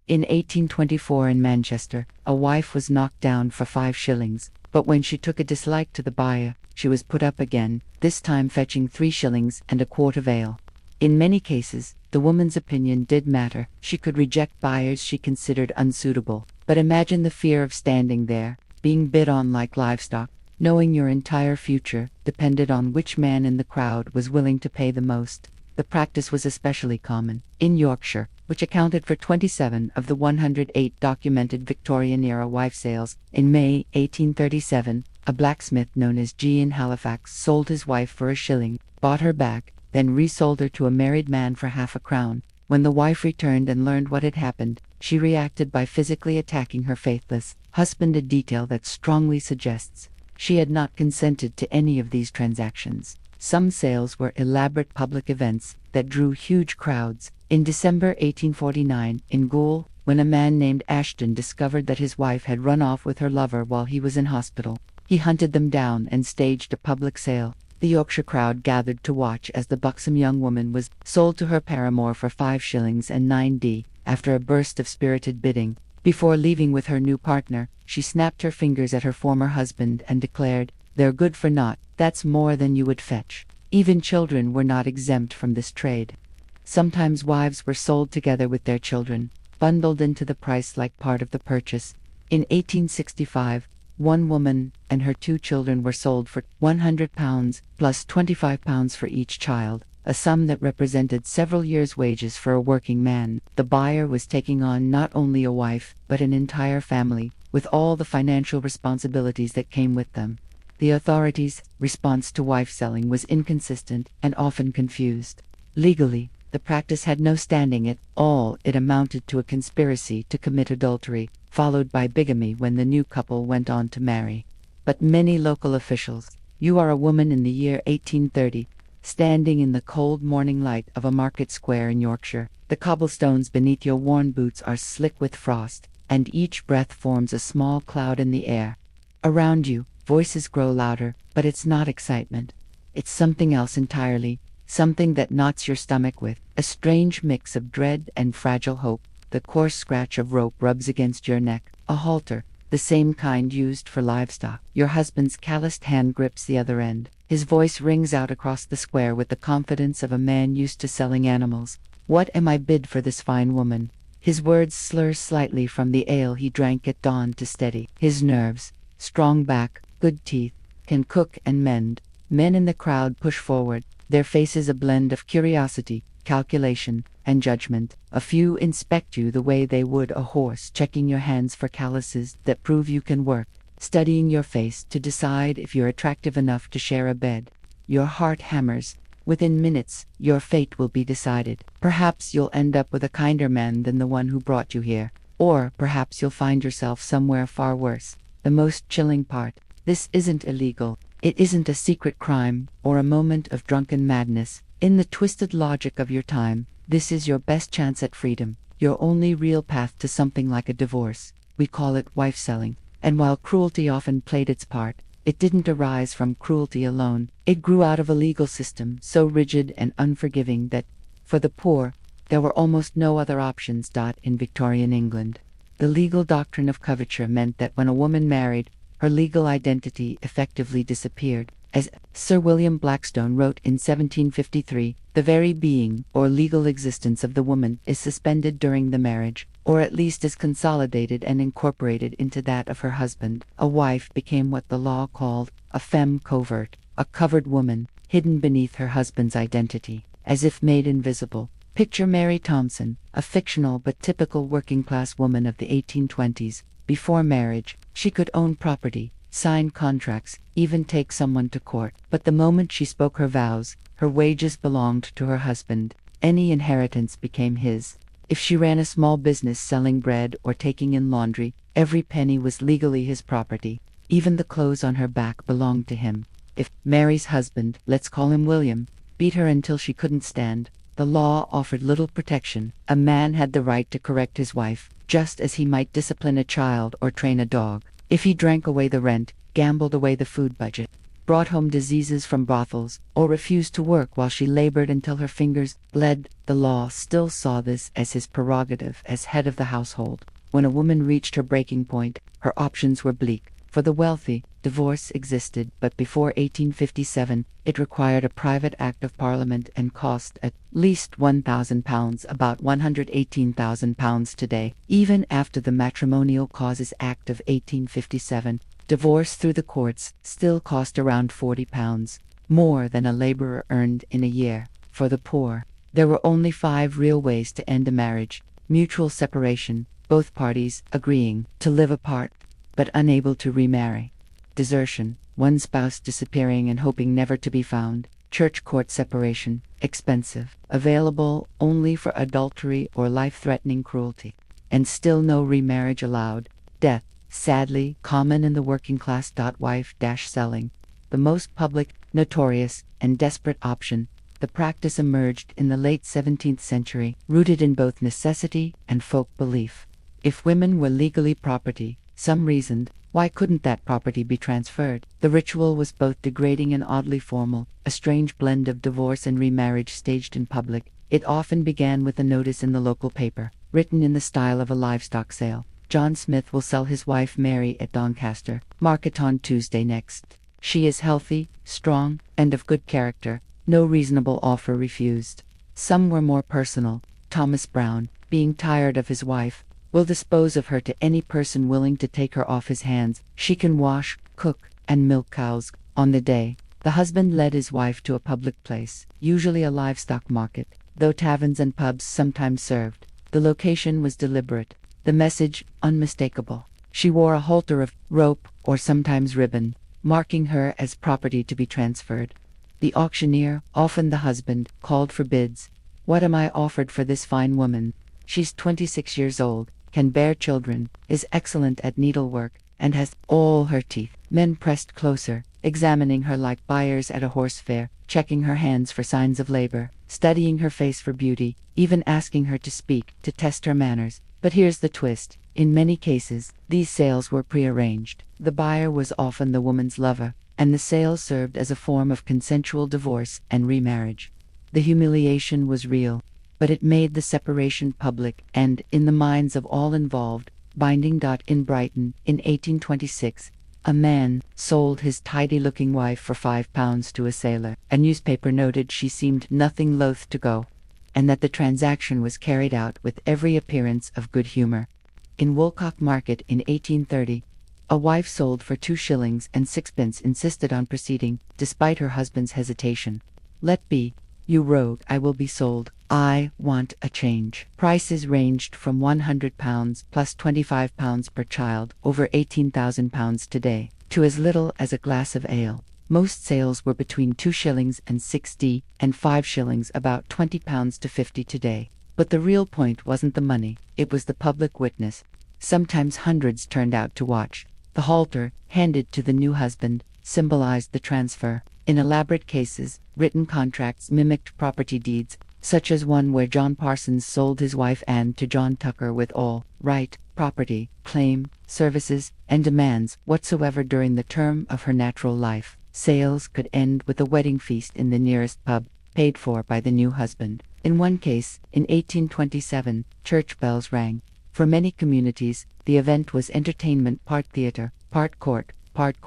In 1824 in Manchester, a wife was knocked down for 5 shillings, but when she took a dislike to the buyer, she was put up again, this time fetching 3 shillings and a quart of ale. In many cases, the woman's opinion did matter. She could reject buyers she considered unsuitable. But imagine the fear of standing there, being bid on like livestock, knowing your entire future depended on which man in the crowd was willing to pay the most. The practice was especially common in Yorkshire, which accounted for 27 of the 108 documented Victorian-era wife sales. In May 1837, a blacksmith known as G. in Halifax sold his wife for a shilling, bought her back, then resold her to a married man for half a crown. When the wife returned and learned what had happened, she reacted by physically attacking her faithless husband, a detail that strongly suggests she had not consented to any of these transactions. Some sales were elaborate public events that drew huge crowds. In December 1849, in Goole, when a man named Ashton discovered that his wife had run off with her lover while he was in hospital, he hunted them down and staged a public sale. The Yorkshire crowd gathered to watch as the buxom young woman was sold to her paramour for 5 shillings and 9d. After a burst of spirited bidding, before leaving with her new partner, she snapped her fingers at her former husband and declared, "They're good for naught, that's more than you would fetch." Even children were not exempt from this trade. Sometimes wives were sold together with their children, bundled into the price like part of the purchase. In 1865, one woman and her 2 children were sold for £100 plus £25 for each child, a sum that represented several years' wages for a working man. The buyer was taking on not only a wife, but an entire family, with all the financial responsibilities that came with them. The authorities' response to wife selling was inconsistent and often confused. Legally, the practice had no standing at all. It amounted to a conspiracy to commit adultery, followed by bigamy when the new couple went on to marry. But many local officials, you are a woman in the year 1830, standing in the cold morning light of a market square in Yorkshire. The cobblestones beneath your worn boots are slick with frost, and each breath forms a small cloud in the air. Around you, voices grow louder, but it's not excitement. It's something else entirely, something that knots your stomach with a strange mix of dread and fragile hope. The coarse scratch of rope rubs against your neck, a halter, the same kind used for livestock. Your husband's calloused hand grips the other end. His voice rings out across the square with the confidence of a man used to selling animals. "What am I bid for this fine woman?" His words slur slightly from the ale he drank at dawn to steady his nerves. Strong back, good teeth, can cook and mend. Men in the crowd push forward, their faces a blend of curiosity, calculation, and judgment. A few inspect you the way they would a horse, checking your hands for calluses that prove you can work, studying your face to decide if you're attractive enough to share a bed. Your heart hammers. Within minutes, your fate will be decided. Perhaps you'll end up with a kinder man than the one who brought you here, or perhaps you'll find yourself somewhere far worse. The most chilling part, this isn't illegal. It isn't a secret crime or a moment of drunken madness. In the twisted logic of your time, this is your best chance at freedom, your only real path to something like a divorce. We call it wife selling, and while cruelty often played its part, it didn't arise from cruelty alone. It grew out of a legal system so rigid and unforgiving that, for the poor, there were almost no other options. In Victorian England, the legal doctrine of coverture meant that when a woman married, her legal identity effectively disappeared. As Sir William Blackstone wrote in 1753, the very being or legal existence of the woman is suspended during the marriage, or at least is consolidated and incorporated into that of her husband. A wife became what the law called a femme covert, a covered woman, hidden beneath her husband's identity, as if made invisible. Picture Mary Thompson, a fictional but typical working-class woman of the 1820s. Before marriage, she could own property, sign contracts, even take someone to court. But the moment she spoke her vows, her wages belonged to her husband. Any inheritance became his. If she ran a small business selling bread or taking in laundry, every penny was legally his property. Even the clothes on her back belonged to him. If Mary's husband, let's call him William, beat her until she couldn't stand, the law offered little protection. A man had the right to correct his wife, just as he might discipline a child or train a dog. If he drank away the rent, gambled away the food budget, brought home diseases from brothels, or refused to work while she labored until her fingers bled. The law still saw this as his prerogative as head of the household. When a woman reached her breaking point, her options were bleak. For the wealthy, divorce existed, but before 1857, it required a private act of Parliament and cost at least £1,000, about £118,000 today. Even after the Matrimonial Causes Act of 1857, divorce through the courts still cost around £40, more than a laborer earned in a year. For the poor, there were only 5 real ways to end a marriage: mutual separation, both parties agreeing to live apart, but unable to remarry; desertion, one spouse disappearing and hoping never to be found; church court separation, expensive, available only for adultery or life-threatening cruelty, and still no remarriage allowed; death, sadly common in the working class. Wife-selling, the most public, notorious, and desperate option. The practice emerged in the late 17th century, rooted in both necessity and folk belief. If women were legally property, some reasoned, why couldn't that property be transferred? The ritual was both degrading and oddly formal, a strange blend of divorce and remarriage staged in public. It often began with a notice in the local paper, written in the style of a livestock sale. John Smith will sell his wife Mary at Doncaster Market on Tuesday next. She is healthy, strong, and of good character. No reasonable offer refused. Some were more personal. Thomas Brown, being tired of his wife, will dispose of her to any person willing to take her off his hands. She can wash, cook, and milk cows. On the day, the husband led his wife to a public place, usually a livestock market, though taverns and pubs sometimes served. The location was deliberate, the message unmistakable. She wore a halter of rope, or sometimes ribbon, marking her as property to be transferred. The auctioneer, often the husband, called for bids. "What am I offered for this fine woman? She's 26 years old, can bear children, is excellent at needlework, and has all her teeth." Men pressed closer, examining her like buyers at a horse fair, checking her hands for signs of labor, studying her face for beauty, even asking her to speak, to test her manners. But here's the twist. In many cases, these sales were prearranged. The buyer was often the woman's lover, and the sale served as a form of consensual divorce and remarriage. The humiliation was real, but it made the separation public and, in the minds of all involved, binding. In Brighton, in 1826, a man sold his tidy-looking wife for £5 to a sailor. A newspaper noted she seemed nothing loath to go, and that the transaction was carried out with every appearance of good humor. In Woolcock Market in 1830, a wife sold for 2 shillings and 6pence insisted on proceeding, despite her husband's hesitation. "Let be, you rogue, I will be sold. I want a change." Prices ranged from £100 plus £25 per child, over £18,000 today, to as little as a glass of ale. Most sales were between 2 shillings and 60 and 5 shillings, about £20 to 50 today. But the real point wasn't the money, it was the public witness. Sometimes hundreds turned out to watch. The halter, handed to the new husband, symbolized the transfer. In elaborate cases, written contracts mimicked property deeds, such as one where John Parsons sold his wife Anne to John Tucker with all right, property, claim, services, and demands whatsoever during the term of her natural life. Sales could end with a wedding feast in the nearest pub, paid for by the new husband. In one case, in 1827, church bells rang. For many communities, the event was entertainment, part theater, part court, part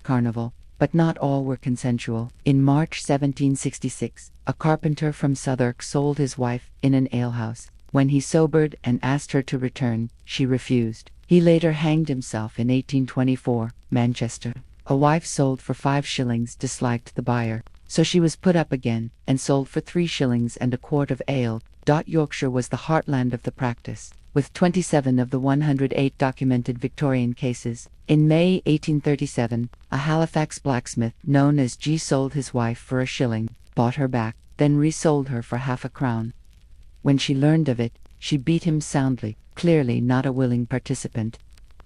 carnival, but not all were consensual. In March 1766, a carpenter from Southwark sold his wife in an alehouse. When he sobered and asked her to return, she refused. He later hanged himself in 1824, Manchester. A wife sold for 5 shillings disliked the buyer, so she was put up again and sold for 3 shillings and a quart of ale. Yorkshire was the heartland of the practice, with 27 of the 108 documented Victorian cases. In May 1837, a Halifax blacksmith known as G sold his wife for a shilling, bought her back, then resold her for half a crown. When she learned of it, she beat him soundly, clearly not a willing participant.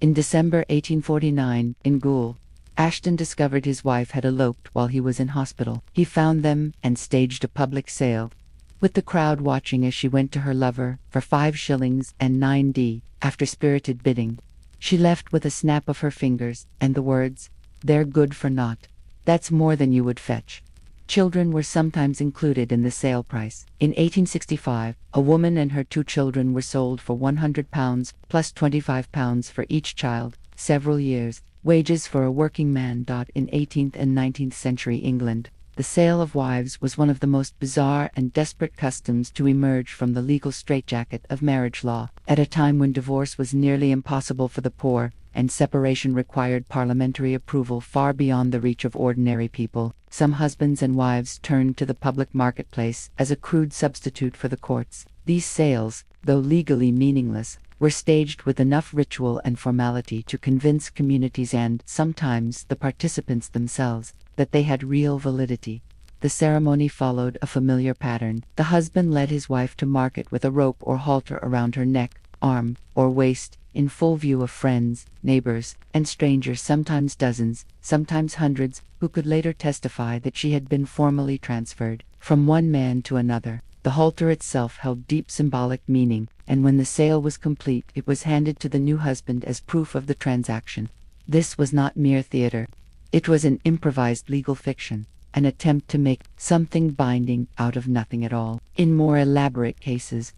In December 1849, in Goole, Ashton discovered his wife had eloped while he was in hospital. He found them and staged a public sale, with the crowd watching as she went to her lover for 5 shillings and 9d. After spirited bidding, she left with a snap of her fingers and the words, "They're good for naught." That's more than you would fetch. Children were sometimes included in the sale price. In 1865, a woman and her 2 children were sold for £100 plus £25 for each child, several years' wages for a working man. In 18th and 19th century England, the sale of wives was one of the most bizarre and desperate customs to emerge from the legal straitjacket of marriage law. At a time when divorce was nearly impossible for the poor, and separation required parliamentary approval far beyond the reach of ordinary people, some husbands and wives turned to the public marketplace as a crude substitute for the courts. These sales, though legally meaningless, were staged with enough ritual and formality to convince communities and, sometimes, the participants themselves, that they had real validity. The ceremony followed a familiar pattern. The husband led his wife to market with a rope or halter around her neck, arm, or waist, in full view of friends, neighbors, and strangers, sometimes dozens, sometimes hundreds, who could later testify that she had been formally transferred from one man to another. The halter itself held deep symbolic meaning, and when the sale was complete, it was handed to the new husband as proof of the transaction. This was not mere theater. It was an improvised legal fiction, an attempt to make something binding out of nothing at all. In more elaborate cases,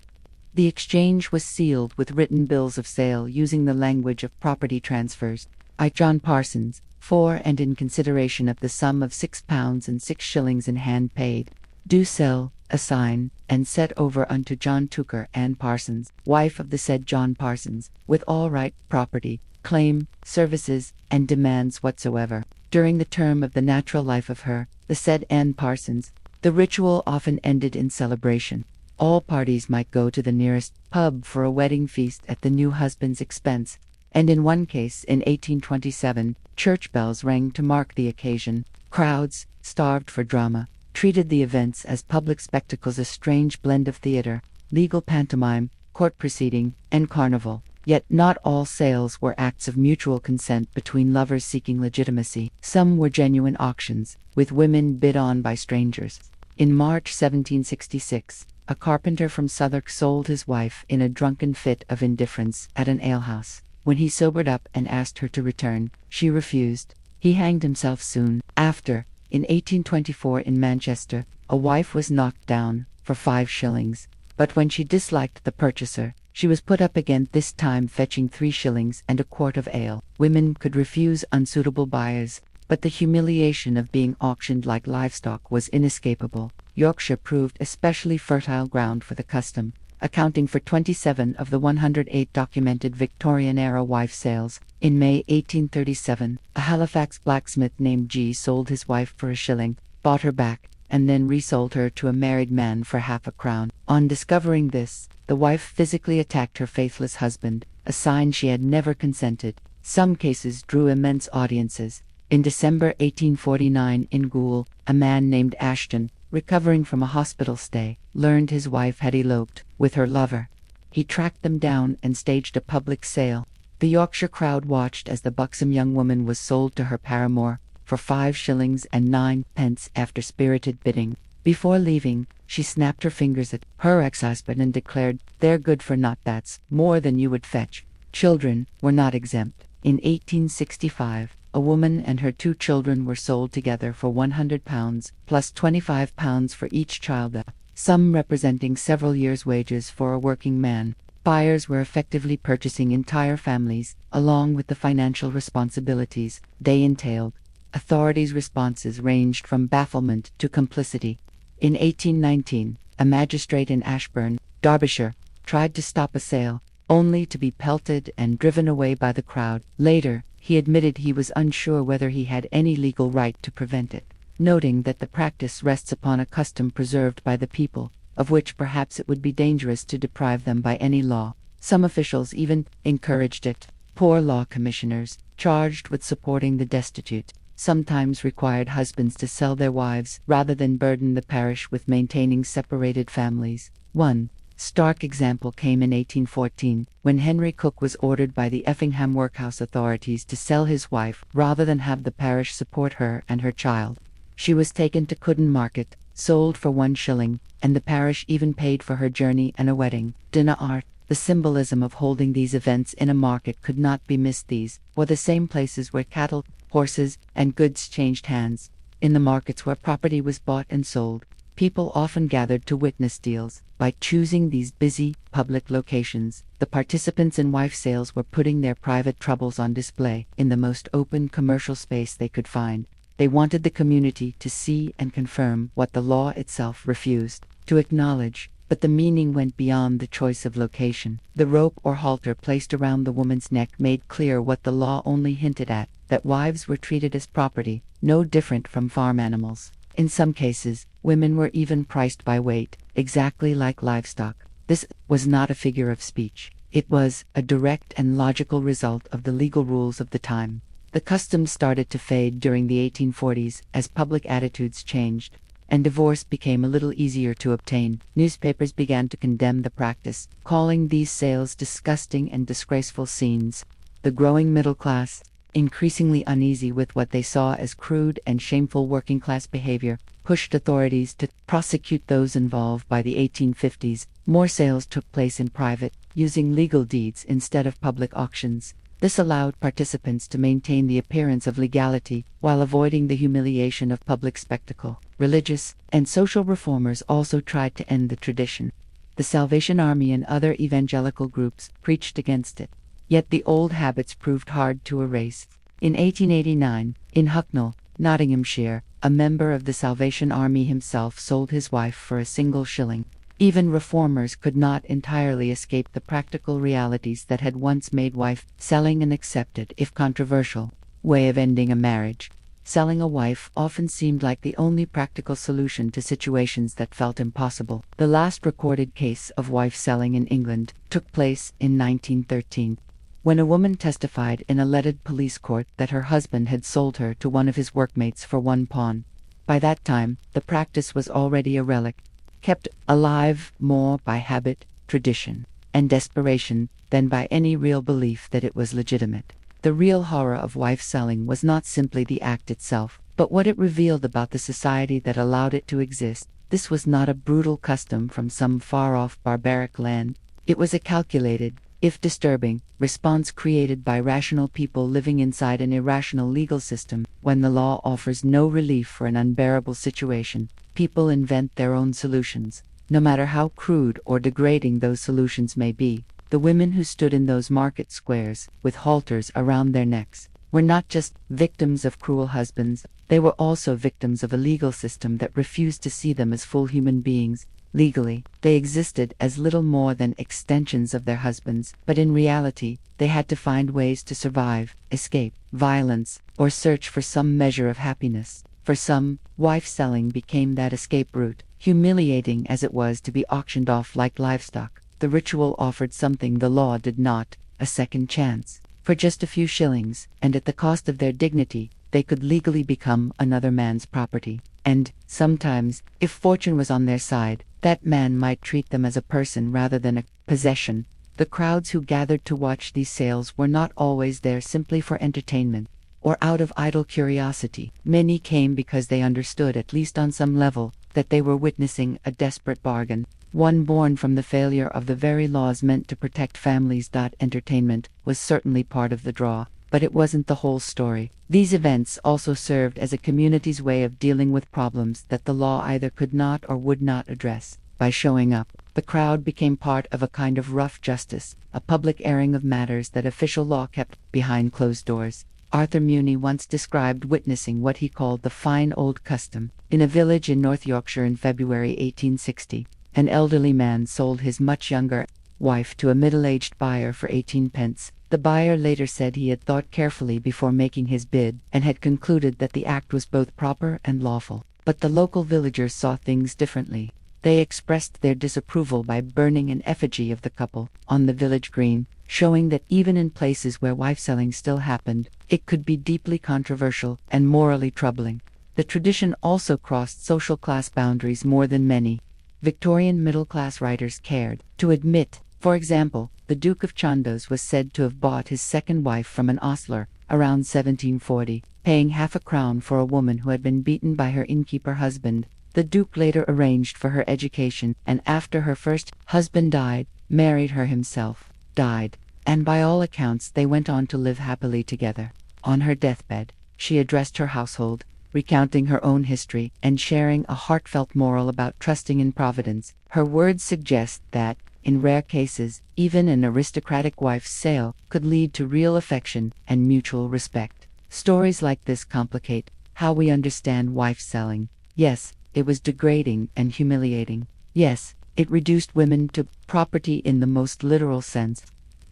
the exchange was sealed with written bills of sale using the language of property transfers. I, John Parsons, for and in consideration of the sum of £6 and 6 shillings in hand paid, do sell, assign, and set over unto John Tooker Ann Parsons, wife of the said John Parsons, with all right, property, claim, services, and demands whatsoever, during the term of the natural life of her, the said Ann Parsons. The ritual often ended in celebration. All parties might go to the nearest pub for a wedding feast at the new husband's expense, and in one case, in 1827, church bells rang to mark the occasion. Crowds, starved for drama, treated the events as public spectacles, a strange blend of theater, legal pantomime, court proceeding, and carnival. Yet not all sales were acts of mutual consent between lovers seeking legitimacy. Some were genuine auctions, with women bid on by strangers. In March 1766, a carpenter from Southwark sold his wife in a drunken fit of indifference at an alehouse. When he sobered up and asked her to return, she refused. He hanged himself soon after. In 1824 in Manchester, a wife was knocked down for 5 shillings, but when she disliked the purchaser, she was put up again, this time fetching 3 shillings and a quart of ale. Women could refuse unsuitable buyers, but the humiliation of being auctioned like livestock was inescapable. Yorkshire proved especially fertile ground for the custom, accounting for 27 of the 108 documented Victorian-era wife sales. In May 1837, a Halifax blacksmith named G sold his wife for 1 shilling, bought her back, and then resold her to a married man for half a crown. On discovering this, the wife physically attacked her faithless husband, a sign she had never consented. Some cases drew immense audiences. In December 1849 in Goole, a man named Ashton, recovering from a hospital stay, learned his wife had eloped with her lover. He tracked them down and staged a public sale. The Yorkshire crowd watched as the buxom young woman was sold to her paramour for 5 shillings and 9 pence after spirited bidding. Before leaving, she snapped her fingers at her ex-husband and declared, "They're good for naught, that's more than you would fetch." Children were not exempt. In 1865, a woman and her 2 children were sold together for £100 plus £25 for each child, a sum representing several years' wages for a working man. Buyers were effectively purchasing entire families, along with the financial responsibilities they entailed. Authorities' responses ranged from bafflement to complicity. In 1819, a magistrate in Ashburn, Derbyshire, tried to stop a sale, only to be pelted and driven away by the crowd. Later, he admitted he was unsure whether he had any legal right to prevent it, noting that the practice rests upon a custom preserved by the people, of which perhaps it would be dangerous to deprive them by any law. Some officials even encouraged it. Poor law commissioners, charged with supporting the destitute, sometimes required husbands to sell their wives rather than burden the parish with maintaining separated families. One stark example came in 1814, when Henry Cook was ordered by the Effingham workhouse authorities to sell his wife rather than have the parish support her and her child. She was taken to Cudden Market, sold for 1 shilling, and the parish even paid for her journey and a wedding dinner. Art. The symbolism of holding these events in a market could not be missed. These were the same places where cattle horses, and goods changed hands. In the markets where property was bought and sold, people often gathered to witness deals. By choosing these busy, public locations, the participants in wife sales were putting their private troubles on display in the most open commercial space they could find. They wanted the community to see and confirm what the law itself refused to acknowledge, but the meaning went beyond the choice of location. The rope or halter placed around the woman's neck made clear what the law only hinted at, that wives were treated as property, no different from farm animals. In some cases, women were even priced by weight, exactly like livestock. This was not a figure of speech. It was a direct and logical result of the legal rules of the time. The custom started to fade during the 1840s as public attitudes changed, and divorce became a little easier to obtain. Newspapers began to condemn the practice, calling these sales disgusting and disgraceful scenes. The growing middle class, increasingly uneasy with what they saw as crude and shameful working-class behavior, pushed authorities to prosecute those involved. By the 1850s, more sales took place in private, using legal deeds instead of public auctions. This allowed participants to maintain the appearance of legality while avoiding the humiliation of public spectacle. Religious and social reformers also tried to end the tradition. The Salvation Army and other evangelical groups preached against it. Yet the old habits proved hard to erase. In 1889, in Hucknall, Nottinghamshire, a member of the Salvation Army himself sold his wife for a single shilling. Even reformers could not entirely escape the practical realities that had once made wife selling an accepted, if controversial, way of ending a marriage. Selling a wife often seemed like the only practical solution to situations that felt impossible. The last recorded case of wife selling in England took place in 1913, when a woman testified in a leaded police court that her husband had sold her to one of his workmates for £1. By that time, the practice was already a relic, kept alive more by habit, tradition, and desperation than by any real belief that it was legitimate. The real horror of wife selling was not simply the act itself, but what it revealed about the society that allowed it to exist. This was not a brutal custom from some far-off barbaric land. It was a calculated, if disturbing, response created by rational people living inside an irrational legal system. When the law offers no relief for an unbearable situation, people invent their own solutions, no matter how crude or degrading those solutions may be. The women who stood in those market squares, with halters around their necks, were not just victims of cruel husbands, they were also victims of a legal system that refused to see them as full human beings. Legally, they existed as little more than extensions of their husbands, but in reality, they had to find ways to survive, escape violence, or search for some measure of happiness. For some, wife selling became that escape route, humiliating as it was to be auctioned off like livestock. The ritual offered something the law did not, a second chance. For just a few shillings, and at the cost of their dignity, they could legally become another man's property. And, sometimes, if fortune was on their side, that man might treat them as a person rather than a possession. The crowds who gathered to watch these sales were not always there simply for entertainment, or out of idle curiosity. Many came because they understood, at least on some level, that they were witnessing a desperate bargain, one born from the failure of the very laws meant to protect families. Entertainment was certainly part of the draw, but it wasn't the whole story. These events also served as a community's way of dealing with problems that the law either could not or would not address. By showing up, the crowd became part of a kind of rough justice, a public airing of matters that official law kept behind closed doors. Arthur Muni once described witnessing what he called the fine old custom. In a village in North Yorkshire in February 1860, an elderly man sold his much younger wife to a middle-aged buyer for 18 pence. The buyer later said he had thought carefully before making his bid, and had concluded that the act was both proper and lawful. But the local villagers saw things differently. They expressed their disapproval by burning an effigy of the couple on the village green, showing that even in places where wife-selling still happened, it could be deeply controversial and morally troubling. The tradition also crossed social class boundaries more than many Victorian middle-class writers cared to admit. For example, the Duke of Chandos was said to have bought his second wife from an ostler around 1740, paying half a crown for a woman who had been beaten by her innkeeper husband. The Duke later arranged for her education, and after her first husband died, married her himself, died, and by all accounts they went on to live happily together. On her deathbed, she addressed her household, recounting her own history and sharing a heartfelt moral about trusting in Providence. Her words suggest that, in rare cases, even an aristocratic wife's sale could lead to real affection and mutual respect. Stories like this complicate how we understand wife selling. Yes, it was degrading and humiliating. Yes, it reduced women to property in the most literal sense.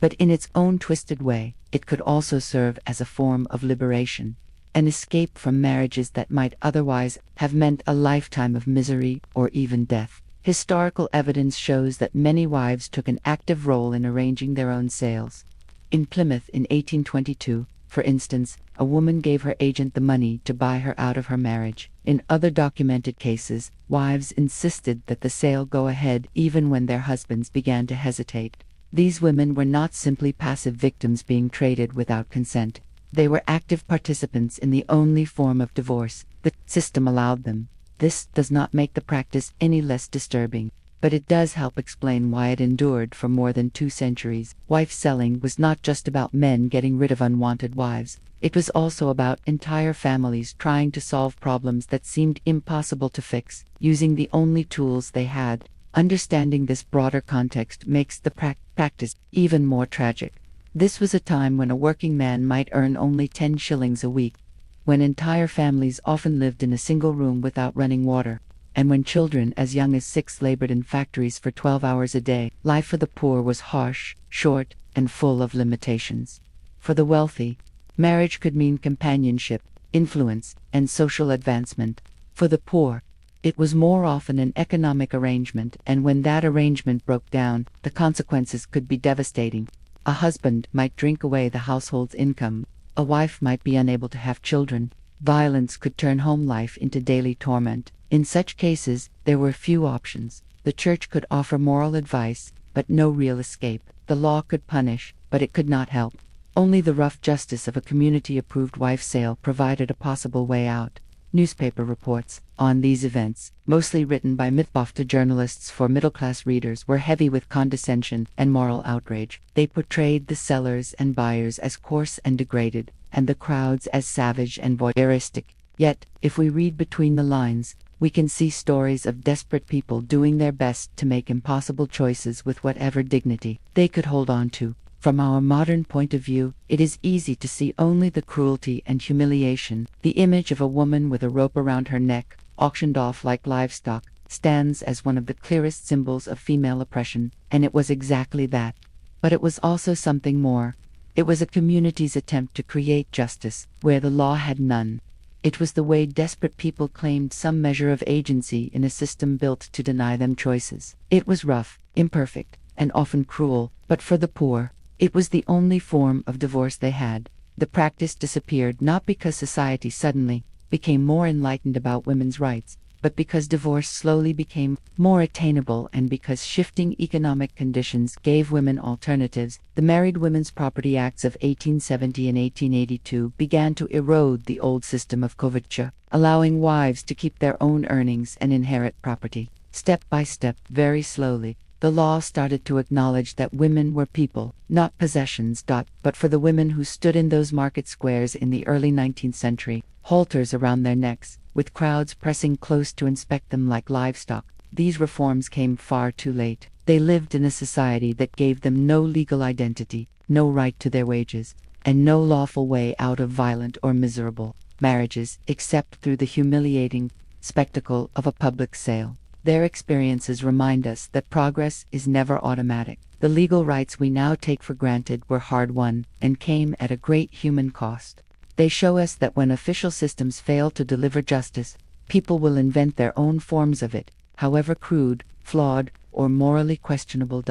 But in its own twisted way, it could also serve as a form of liberation, an escape from marriages that might otherwise have meant a lifetime of misery or even death. Historical evidence shows that many wives took an active role in arranging their own sales. In Plymouth in 1822, for instance, a woman gave her agent the money to buy her out of her marriage. In other documented cases, wives insisted that the sale go ahead even when their husbands began to hesitate. These women were not simply passive victims being traded without consent. They were active participants in the only form of divorce the system allowed them. This does not make the practice any less disturbing, but it does help explain why it endured for more than 2 centuries. Wife selling was not just about men getting rid of unwanted wives. It was also about entire families trying to solve problems that seemed impossible to fix, using the only tools they had. Understanding this broader context makes the practice even more tragic. This was a time when a working man might earn only 10 shillings a week, when entire families often lived in a single room without running water, and when children as young as 6 labored in factories for 12 hours a day. Life for the poor was harsh, short, and full of limitations. For the wealthy, marriage could mean companionship, influence, and social advancement. For the poor, it was more often an economic arrangement, and when that arrangement broke down, the consequences could be devastating. A husband might drink away the household's income. A wife might be unable to have children. Violence could turn home life into daily torment. In such cases, there were few options. The church could offer moral advice, but no real escape. The law could punish, but it could not help. Only the rough justice of a community-approved wife sale provided a possible way out. Newspaper reports on these events, mostly written by myth-buffer journalists for middle-class readers, were heavy with condescension and moral outrage. They portrayed the sellers and buyers as coarse and degraded, and the crowds as savage and voyeuristic. Yet, if we read between the lines, we can see stories of desperate people doing their best to make impossible choices with whatever dignity they could hold on to. From our modern point of view, it is easy to see only the cruelty and humiliation. The image of a woman with a rope around her neck, auctioned off like livestock, stands as one of the clearest symbols of female oppression, and it was exactly that. But it was also something more. It was a community's attempt to create justice where the law had none. It was the way desperate people claimed some measure of agency in a system built to deny them choices. It was rough, imperfect, and often cruel, but for the poor, it was the only form of divorce they had. The practice disappeared not because society suddenly became more enlightened about women's rights, but because divorce slowly became more attainable and because shifting economic conditions gave women alternatives. The Married Women's Property Acts of 1870 and 1882 began to erode the old system of coverture, allowing wives to keep their own earnings and inherit property. Step by step, very slowly, the law started to acknowledge that women were people, not possessions. But for the women who stood in those market squares in the early 19th century, halters around their necks, with crowds pressing close to inspect them like livestock, these reforms came far too late. They lived in a society that gave them no legal identity, no right to their wages, and no lawful way out of violent or miserable marriages, except through the humiliating spectacle of a public sale. Their experiences remind us that progress is never automatic. The legal rights we now take for granted were hard-won and came at a great human cost. They show us that when official systems fail to deliver justice, people will invent their own forms of it, however crude, flawed, or morally questionable.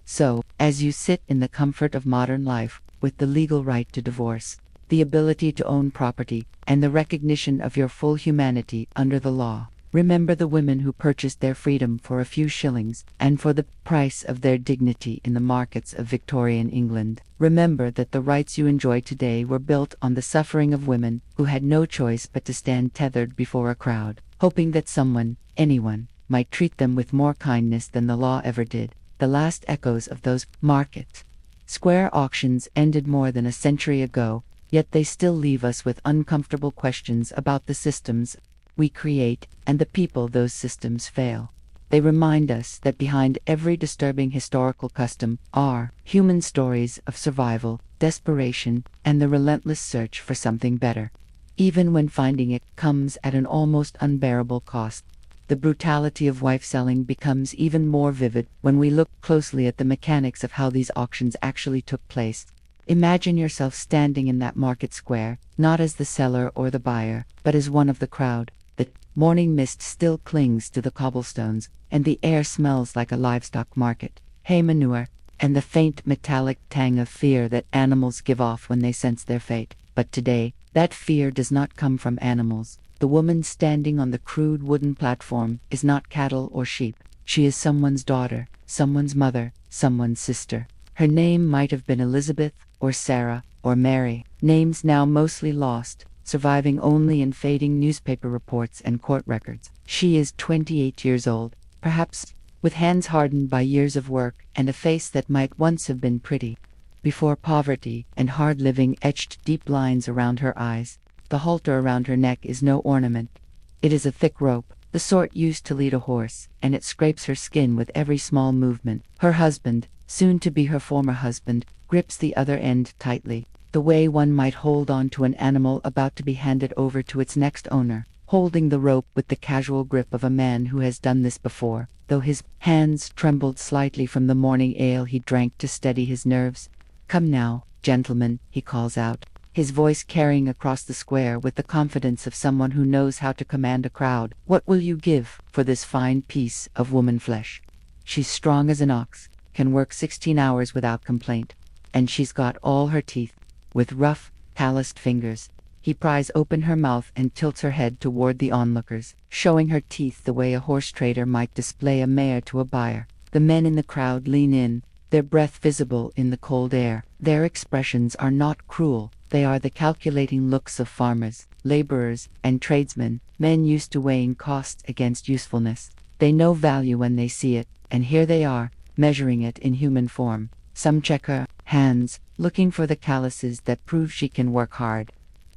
So, as you sit in the comfort of modern life, with the legal right to divorce, the ability to own property, and the recognition of your full humanity under the law, remember the women who purchased their freedom for a few shillings, and for the price of their dignity in the markets of Victorian England. Remember that the rights you enjoy today were built on the suffering of women who had no choice but to stand tethered before a crowd, hoping that someone, anyone, might treat them with more kindness than the law ever did. The last echoes of those market square auctions ended more than a century ago, Yet they still leave us with uncomfortable questions about the systems we create and the people those systems fail. They remind us that behind every disturbing historical custom are human stories of survival, desperation, and the relentless search for something better, even when finding it comes at an almost unbearable cost. The brutality of wife selling becomes even more vivid when we look closely at the mechanics of how these auctions actually took place. Imagine yourself standing in that market square, not as the seller or the buyer, but as one of the crowd. The morning mist still clings to the cobblestones, and the air smells like a livestock market, hay manure, and the faint metallic tang of fear that animals give off when they sense their fate. But today, that fear does not come from animals. The woman standing on the crude wooden platform is not cattle or sheep. She is someone's daughter, someone's mother, someone's sister. Her name might have been Elizabeth, or Sarah, or Mary, names now mostly lost, surviving only in fading newspaper reports and court records. She is 28 years old, perhaps with hands hardened by years of work and a face that might once have been pretty. Before poverty and hard living etched deep lines around her eyes, the halter around her neck is no ornament. It is a thick rope, the sort used to lead a horse, and it scrapes her skin with every small movement. Her husband, soon to be her former husband, grips the other end tightly, the way one might hold on to an animal about to be handed over to its next owner, holding the rope with the casual grip of a man who has done this before, though his hands trembled slightly from the morning ale he drank to steady his nerves. "Come now, gentlemen," he calls out, his voice carrying across the square with the confidence of someone who knows how to command a crowd. "What will you give for this fine piece of woman flesh? She's strong as an ox, can work 16 hours without complaint, and she's got all her teeth." With rough, calloused fingers, he pries open her mouth and tilts her head toward the onlookers, showing her teeth the way a horse trader might display a mare to a buyer. The men in the crowd lean in, their breath visible in the cold air. Their expressions are not cruel. They are the calculating looks of farmers, laborers, and tradesmen, men used to weighing cost against usefulness. They know value when they see it, and here they are, measuring it in human form. Some check her hands, looking for the calluses that prove she can work hard.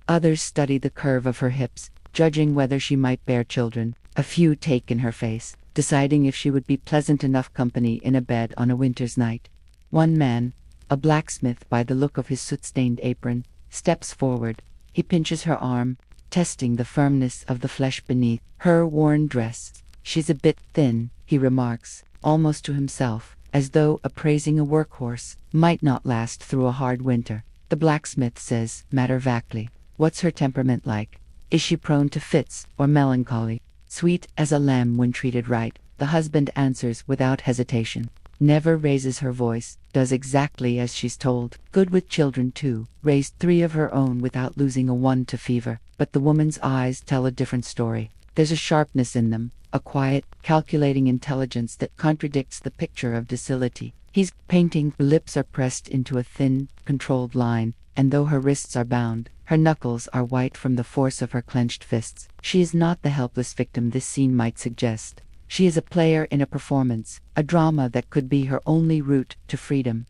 Others study the curve of her hips, judging whether she might bear children. A few take in her face, deciding if she would be pleasant enough company in a bed on a winter's night. One man, a blacksmith by the look of his soot-stained apron, steps forward. He pinches her arm, testing the firmness of the flesh beneath her worn dress. "She's a bit thin," he remarks, almost to himself, as though appraising a workhorse might not last through a hard winter. The blacksmith says, matter-of-factly, "What's her temperament like? Is she prone to fits or melancholy?" "Sweet as a lamb when treated right," the husband answers without hesitation. Never raises her voice, does exactly as she's told. Good with children too, raised 3 of her own without losing a one to fever. But the woman's eyes tell a different story. There's a sharpness in them, a quiet, calculating intelligence that contradicts the picture of docility. He's painting. Her lips are pressed into a thin, controlled line, and though her wrists are bound, her knuckles are white from the force of her clenched fists. She is not the helpless victim this scene might suggest. She is a player in a performance, a drama that could be her only route to freedom.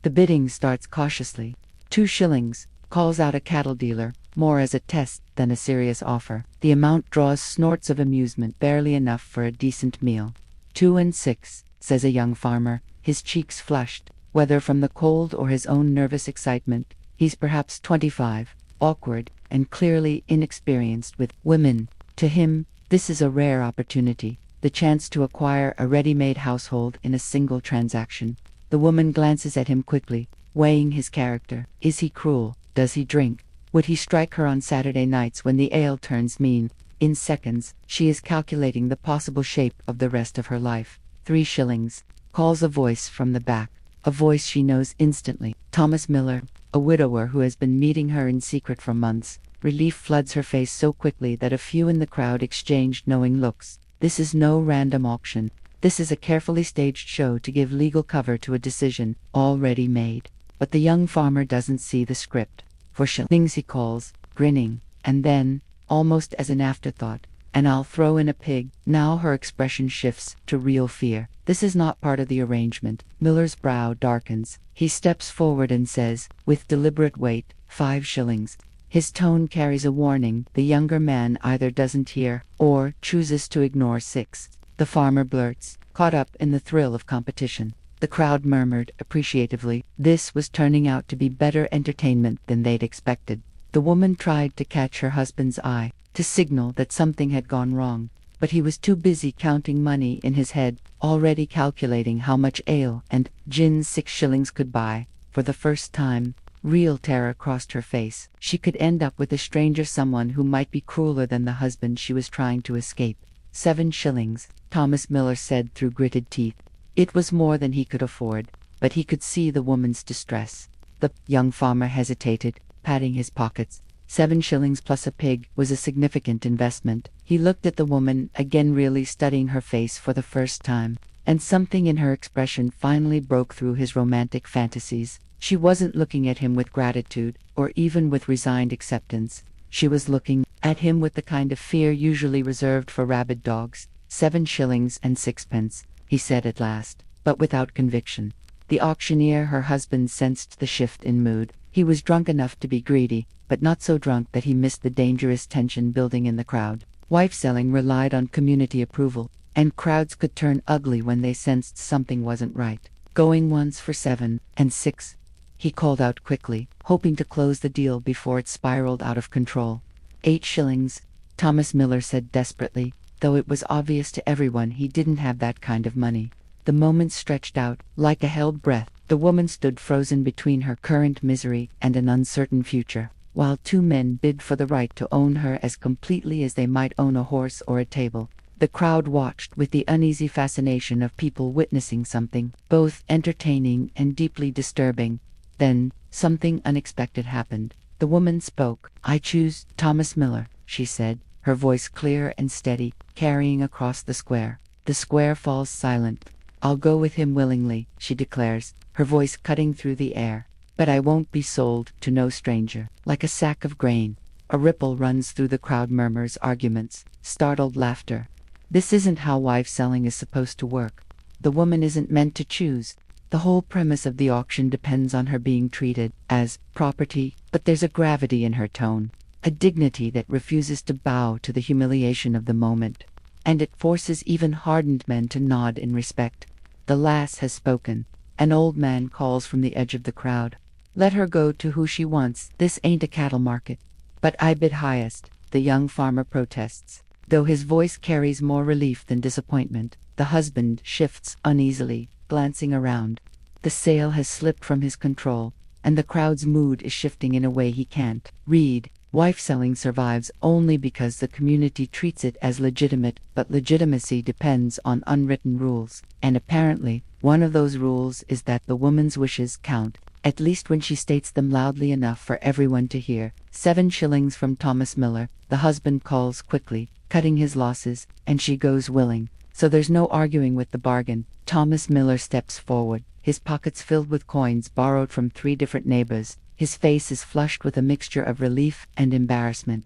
The bidding starts cautiously. 2 shillings, calls out a cattle dealer, more as a test than a serious offer. The amount draws snorts of amusement, barely enough for a decent meal. 2 and 6, says a young farmer, his cheeks flushed, whether from the cold or his own nervous excitement. He's perhaps 25, awkward, and clearly inexperienced with women. To him, this is a rare opportunity, the chance to acquire a ready-made household in a single transaction. The woman glances at him quickly, weighing his character. Is he cruel? Does he drink? Would he strike her on Saturday nights when the ale turns mean? In seconds, she is calculating the possible shape of the rest of her life. 3 shillings, calls a voice from the back, a voice she knows instantly. Thomas Miller, a widower who has been meeting her in secret for months. Relief floods her face so quickly that a few in the crowd exchanged knowing looks. This is no random auction. This is a carefully staged show to give legal cover to a decision already made. But the young farmer doesn't see the script. 4 shillings, he calls, grinning, and then, almost as an afterthought, and I'll throw in a pig. Now her expression shifts to real fear. This is not part of the arrangement. Miller's brow darkens. He steps forward and says, with deliberate weight, 5 shillings. His tone carries a warning. The younger man either doesn't hear, or chooses to ignore 6. The farmer blurts, caught up in the thrill of competition. The crowd murmured appreciatively. This was turning out to be better entertainment than they'd expected. The woman tried to catch her husband's eye, to signal that something had gone wrong, but he was too busy counting money in his head, already calculating how much ale and gin 6 shillings could buy. For the first time, real terror crossed her face. She could end up with a stranger, someone who might be crueler than the husband she was trying to escape. 7 shillings, Thomas Miller said through gritted teeth. It was more than he could afford, but he could see the woman's distress. The young farmer hesitated, patting his pockets. 7 shillings plus a pig was a significant investment. He looked at the woman, again really studying her face for the first time, and something in her expression finally broke through his romantic fantasies. She wasn't looking at him with gratitude, or even with resigned acceptance. She was looking at him with the kind of fear usually reserved for rabid dogs. 7 shillings and 6pence, he said at last, but without conviction. The auctioneer, her husband, sensed the shift in mood. He was drunk enough to be greedy, but not so drunk that he missed the dangerous tension building in the crowd. Wife selling relied on community approval, and crowds could turn ugly when they sensed something wasn't right. Going once for 7 and 6, he called out quickly, hoping to close the deal before it spiraled out of control. 8 shillings, Thomas Miller said desperately, though it was obvious to everyone he didn't have that kind of money. The moments stretched out, like a held breath. The woman stood frozen between her current misery and an uncertain future, while 2 men bid for the right to own her as completely as they might own a horse or a table. The crowd watched with the uneasy fascination of people witnessing something, both entertaining and deeply disturbing. Then, something unexpected happened. The woman spoke. "I choose Thomas Miller," she said, her voice clear and steady, carrying across the square. The square falls silent. "I'll go with him willingly," she declares, her voice cutting through the air. "But I won't be sold to no stranger, like a sack of grain." A ripple runs through the crowd, murmurs, arguments, startled laughter. This isn't how wife selling is supposed to work. The woman isn't meant to choose. The whole premise of the auction depends on her being treated as property, but there's a gravity in her tone, a dignity that refuses to bow to the humiliation of the moment, and it forces even hardened men to nod in respect. The lass has spoken. An old man calls from the edge of the crowd. "Let her go to who she wants. This ain't a cattle market." "But I bid highest," the young farmer protests, though his voice carries more relief than disappointment. The husband shifts uneasily, glancing around. The sale has slipped from his control, and the crowd's mood is shifting in a way he can't read. Wife selling survives only because the community treats it as legitimate, but legitimacy depends on unwritten rules, and apparently, one of those rules is that the woman's wishes count, at least when she states them loudly enough for everyone to hear. 7 shillings from Thomas Miller, the husband calls quickly, cutting his losses, and she goes willing. So there's no arguing with the bargain. Thomas Miller steps forward, his pockets filled with coins borrowed from 3 different neighbors. His face is flushed with a mixture of relief and embarrassment.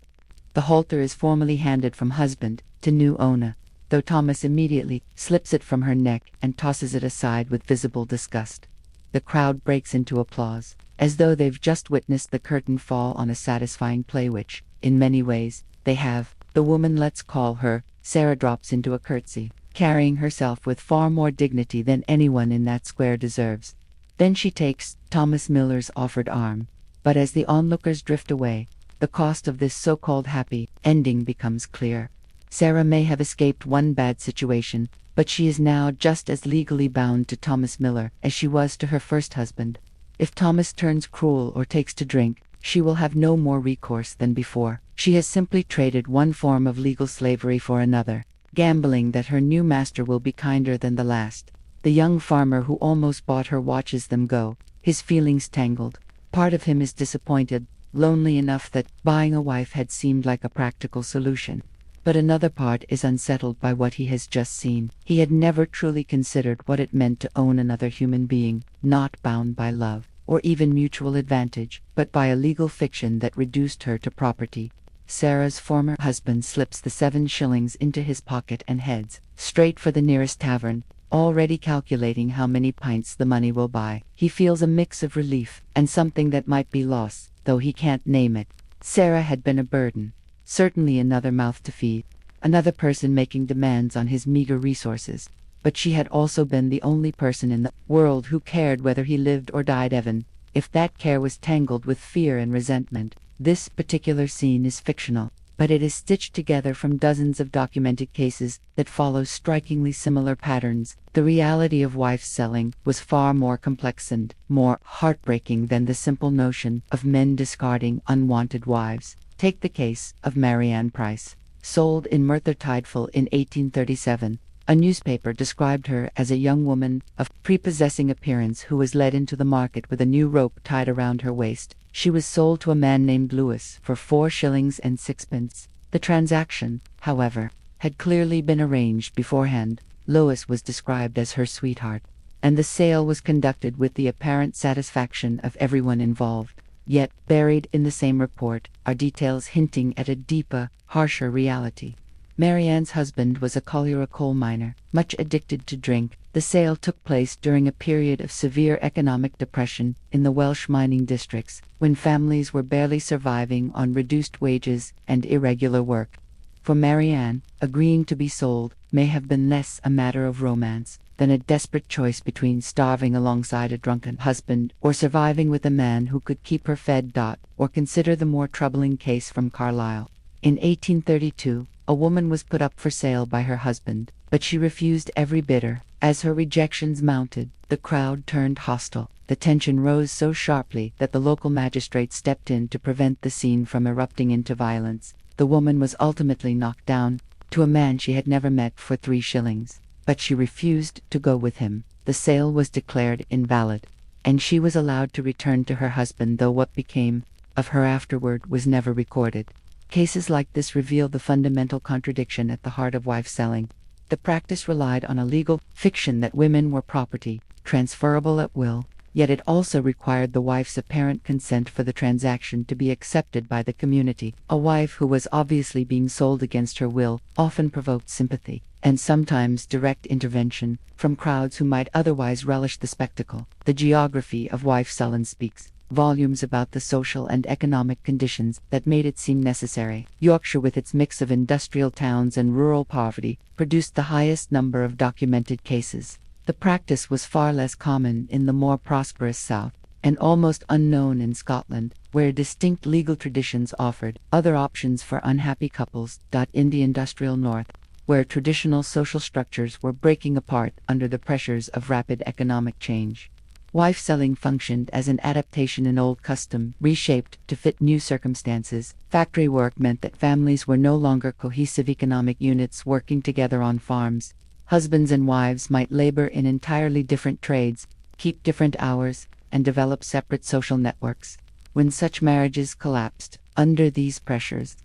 The halter is formally handed from husband to new owner, though Thomas immediately slips it from her neck and tosses it aside with visible disgust. The crowd breaks into applause, as though they've just witnessed the curtain fall on a satisfying play which, in many ways, they have. The woman, let's call her Sarah, drops into a curtsy, carrying herself with far more dignity than anyone in that square deserves. Then she takes Thomas Miller's offered arm, but as the onlookers drift away, the cost of this so-called happy ending becomes clear. Sarah may have escaped one bad situation, but she is now just as legally bound to Thomas Miller as she was to her first husband. If Thomas turns cruel or takes to drink, she will have no more recourse than before. She has simply traded one form of legal slavery for another, gambling that her new master will be kinder than the last. The young farmer who almost bought her watches them go, his feelings tangled. Part of him is disappointed, lonely enough that buying a wife had seemed like a practical solution. But another part is unsettled by what he has just seen. He had never truly considered what it meant to own another human being, not bound by love, or even mutual advantage, but by a legal fiction that reduced her to property. Sarah's former husband slips the 7 shillings into his pocket and heads straight for the nearest tavern, already calculating how many pints the money will buy. He feels a mix of relief and something that might be loss, though he can't name it. Sarah had been a burden, certainly another mouth to feed, another person making demands on his meager resources. But she had also been the only person in the world who cared whether he lived or died. Even if that care was tangled with fear and resentment. This particular scene is fictional, but it is stitched together from dozens of documented cases that follow strikingly similar patterns. The reality of wife selling was far more complex and more heartbreaking than the simple notion of men discarding unwanted wives. Take the case of Marianne Price. Sold in Merthyr Tydfil in 1837, a newspaper described her as a young woman of prepossessing appearance who was led into the market with a new rope tied around her waist. She was sold to a man named Lewis for 4 shillings and 6 pence. The transaction, however, had clearly been arranged beforehand. Lewis was described as her sweetheart, and the sale was conducted with the apparent satisfaction of everyone involved. Yet, buried in the same report, are details hinting at a deeper, harsher reality. Marianne's husband was a collier, a coal miner, much addicted to drink. The sale took place during a period of severe economic depression in the Welsh mining districts, when families were barely surviving on reduced wages and irregular work. For Marianne, agreeing to be sold may have been less a matter of romance than a desperate choice between starving alongside a drunken husband or surviving with a man who could keep her fed. Or consider the more troubling case from Carlisle. In 1832, a woman was put up for sale by her husband, but she refused every bidder. As her rejections mounted, the crowd turned hostile. The tension rose so sharply that the local magistrate stepped in to prevent the scene from erupting into violence. The woman was ultimately knocked down to a man she had never met for 3 shillings, but she refused to go with him. The sale was declared invalid, and she was allowed to return to her husband, though what became of her afterward was never recorded. Cases like this reveal the fundamental contradiction at the heart of wife selling. The practice relied on a legal fiction that women were property, transferable at will, yet it also required the wife's apparent consent for the transaction to be accepted by the community. A wife who was obviously being sold against her will often provoked sympathy, and sometimes direct intervention, from crowds who might otherwise relish the spectacle. The geography of wife selling speaks volumes about the social and economic conditions that made it seem necessary. Yorkshire, with its mix of industrial towns and rural poverty, produced the highest number of documented cases. The practice was far less common in the more prosperous south, and almost unknown in Scotland, where distinct legal traditions offered other options for unhappy couples. In the industrial north, where traditional social structures were breaking apart under the pressures of rapid economic change, wife selling functioned as an adaptation, an old custom reshaped to fit new circumstances. Factory work meant that families were no longer cohesive economic units working together on farms. Husbands and wives might labor in entirely different trades, keep different hours, and develop separate social networks. When such marriages collapsed under these pressures,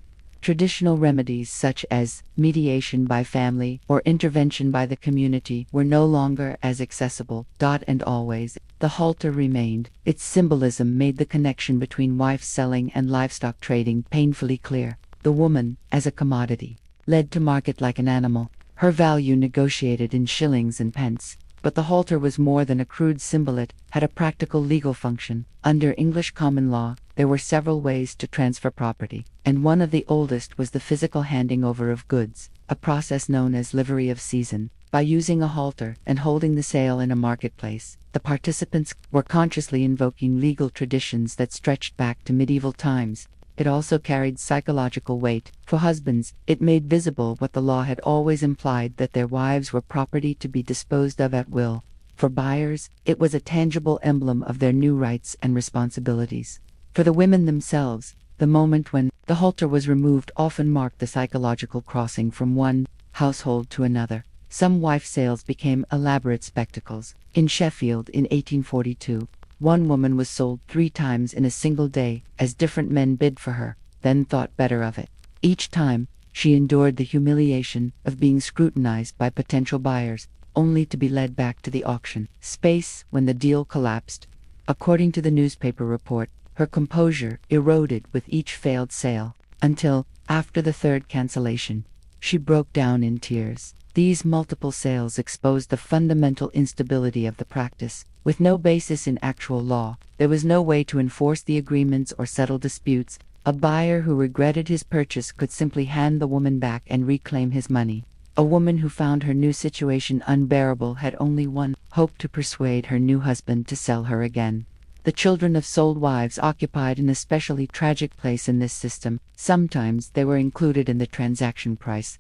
traditional remedies such as mediation by family or intervention by the community were no longer as accessible. And always, the halter remained. Its symbolism made the connection between wife selling and livestock trading painfully clear. The woman, as a commodity, led to market like an animal, her value negotiated in shillings and pence. But the halter was more than a crude symbol. It had a practical legal function. Under English common law, there were several ways to transfer property, and one of the oldest was the physical handing over of goods, a process known as livery of season. By using a halter and holding the sale in a marketplace, the participants were consciously invoking legal traditions that stretched back to medieval times. It also carried psychological weight. For husbands, it made visible what the law had always implied, that their wives were property to be disposed of at will. For buyers, it was a tangible emblem of their new rights and responsibilities. For the women themselves, the moment when the halter was removed often marked the psychological crossing from one household to another. Some wife sales became elaborate spectacles. In Sheffield in 1842, one woman was sold 3 times in a single day, as different men bid for her, then thought better of it. Each time, she endured the humiliation of being scrutinized by potential buyers, only to be led back to the auction space when the deal collapsed. According to the newspaper report, her composure eroded with each failed sale, until, After the third cancellation, she broke down in tears. These multiple sales exposed the fundamental instability of the practice. With no basis in actual law, there was no way to enforce the agreements or settle disputes. A buyer who regretted his purchase could simply hand the woman back and reclaim his money. A woman who found her new situation unbearable had only one hope: to persuade her new husband to sell her again. The children of sold wives occupied an especially tragic place in this system. Sometimes they were included in the transaction price.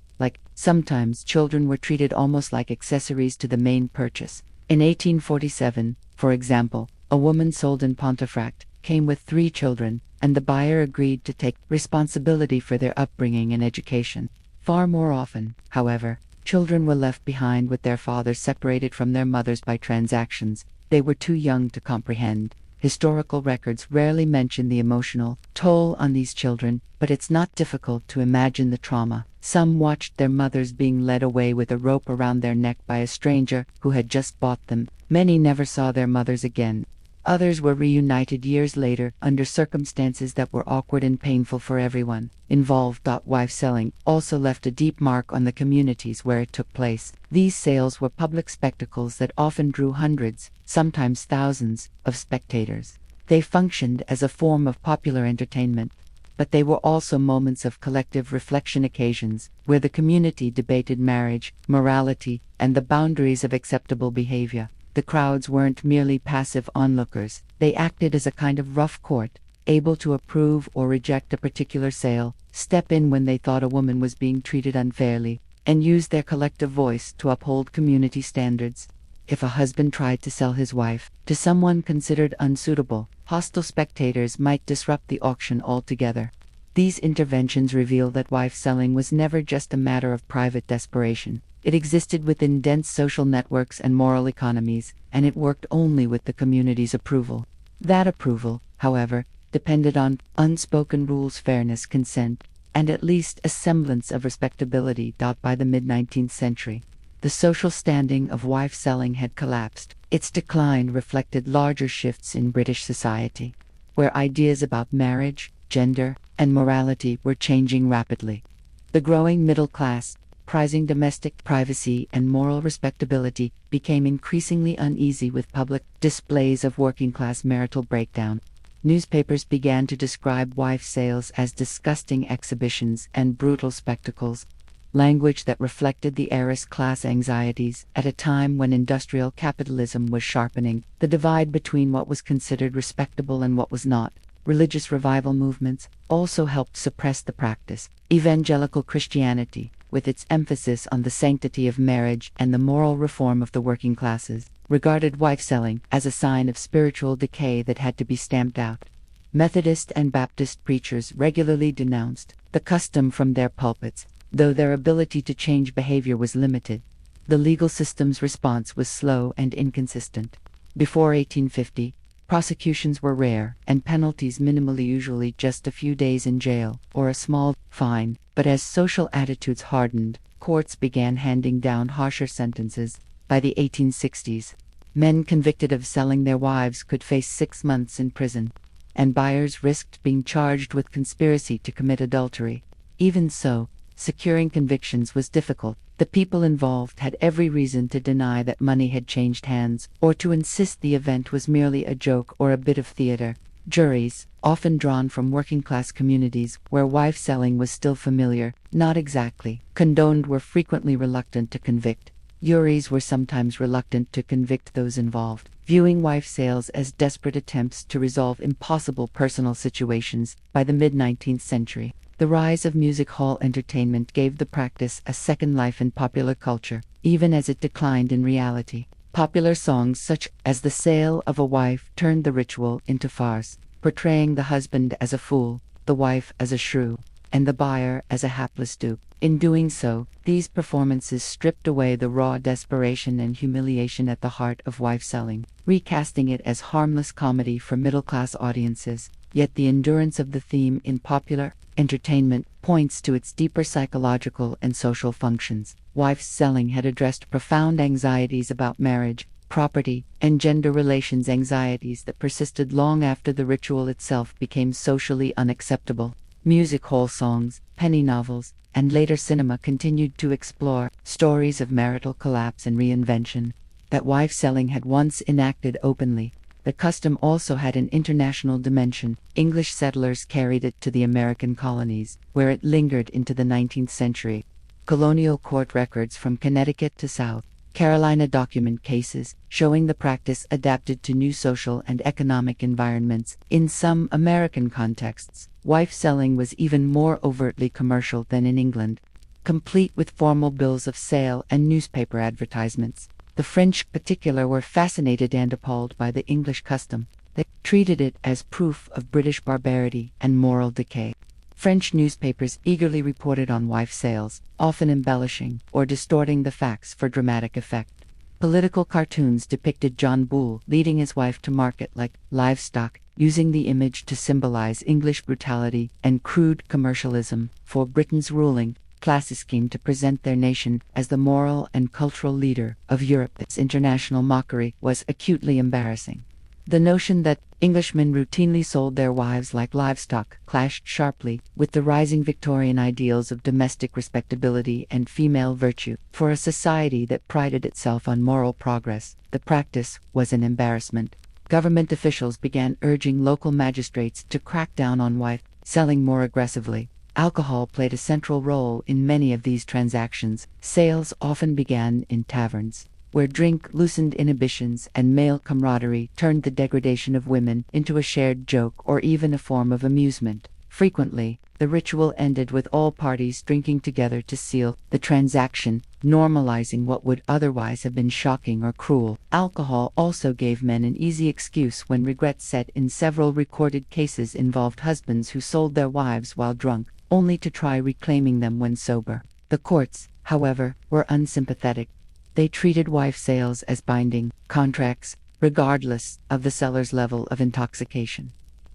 Sometimes children were treated almost like accessories to the main purchase. In 1847, for example, a woman sold in Pontefract came with 3 children, and the buyer agreed to take responsibility for their upbringing and education. Far more often, however, children were left behind with their fathers separated from their mothers by transactions they were too young to comprehend. Historical records rarely mention the emotional toll on these children, but it's not difficult to imagine the trauma. Some watched their mothers being led away with a rope around their neck by a stranger who had just bought them. Many never saw their mothers again. Others were reunited years later under circumstances that were awkward and painful for everyone involved. Wife selling also left a deep mark on the communities where it took place. These sales were public spectacles that often drew hundreds, sometimes thousands, of spectators. They functioned as a form of popular entertainment, but they were also moments of collective reflection, occasions where the community debated marriage, morality, and the boundaries of acceptable behavior. The crowds weren't merely passive onlookers. They acted as a kind of rough court, able to approve or reject a particular sale, step in when they thought a woman was being treated unfairly, and use their collective voice to uphold community standards. If a husband tried to sell his wife to someone considered unsuitable, hostile spectators might disrupt the auction altogether. These interventions reveal that wife selling was never just a matter of private desperation. It existed within dense social networks and moral economies, and it worked only with the community's approval. That approval, however, depended on unspoken rules, fairness, consent, and at least a semblance of respectability. By the mid-19th century, the social standing of wife selling had collapsed. Its decline reflected larger shifts in British society, where ideas about marriage, gender, and morality were changing rapidly. The growing middle class, prizing domestic privacy and moral respectability, became increasingly uneasy with public displays of working-class marital breakdown. Newspapers began to describe wife sales as disgusting exhibitions and brutal spectacles, language that reflected the era's class anxieties. At a time when industrial capitalism was sharpening the divide between what was considered respectable and what was not, religious revival movements also helped suppress the practice. Evangelical Christianity, with its emphasis on the sanctity of marriage and the moral reform of the working classes, regarded wife selling as a sign of spiritual decay that had to be stamped out. Methodist and Baptist preachers regularly denounced the custom from their pulpits, though their ability to change behavior was limited. The legal system's response was slow and inconsistent. Before 1850, prosecutions were rare, and penalties minimal, usually just a few days in jail or a small fine. But as social attitudes hardened, courts began handing down harsher sentences. By the 1860s, men convicted of selling their wives could face 6 months in prison, and buyers risked being charged with conspiracy to commit adultery. Even so, securing convictions was difficult. The people involved had every reason to deny that money had changed hands, or to insist the event was merely a joke or a bit of theater. Juries, often drawn from working-class communities where wife selling was still familiar, not exactly condoned, were frequently reluctant to convict. Juries were sometimes reluctant to convict those involved, viewing wife sales as desperate attempts to resolve impossible personal situations. By the mid-19th century, the rise of music hall entertainment gave the practice a second life in popular culture, even as it declined in reality. Popular songs such as The Sale of a Wife turned the ritual into farce, portraying the husband as a fool, the wife as a shrew, and the buyer as a hapless dupe. In doing so, these performances stripped away the raw desperation and humiliation at the heart of wife selling, recasting it as harmless comedy for middle-class audiences. Yet the endurance of the theme in popular entertainment points to its deeper psychological and social functions. Wife selling had addressed profound anxieties about marriage, property, and gender relations, anxieties that persisted long after the ritual itself became socially unacceptable. Music hall songs, penny novels, and later cinema continued to explore stories of marital collapse and reinvention that wife selling had once enacted openly. The custom also had an international dimension. English settlers carried it to the American colonies, where it lingered into the 19th century. Colonial court records from Connecticut to South Carolina document cases showing the practice adapted to new social and economic environments. In some American contexts, wife selling was even more overtly commercial than in England, complete with formal bills of sale and newspaper advertisements. The French in particular were fascinated and appalled by the English custom. They treated it as proof of British barbarity and moral decay. French newspapers eagerly reported on wife sales, often embellishing or distorting the facts for dramatic effect. Political cartoons depicted John Bull leading his wife to market like livestock, using the image to symbolize English brutality and crude commercialism. For Britain's ruling class scheme to present their nation as the moral and cultural leader of Europe, its international mockery was acutely embarrassing. The notion that Englishmen routinely sold their wives like livestock clashed sharply with the rising Victorian ideals of domestic respectability and female virtue. For a society that prided itself on moral progress, the practice was an embarrassment. Government officials began urging local magistrates to crack down on wife selling more aggressively. Alcohol played a central role in many of these transactions. Sales often began in taverns, where drink loosened inhibitions and male camaraderie turned the degradation of women into a shared joke or even a form of amusement. Frequently, the ritual ended with all parties drinking together to seal the transaction, normalizing what would otherwise have been shocking or cruel. Alcohol also gave men an easy excuse when regret set in. Several recorded cases involved husbands who sold their wives while drunk, only to try reclaiming them when sober. The courts, however, were unsympathetic. They treated wife sales as binding contracts, regardless of the seller's level of intoxication.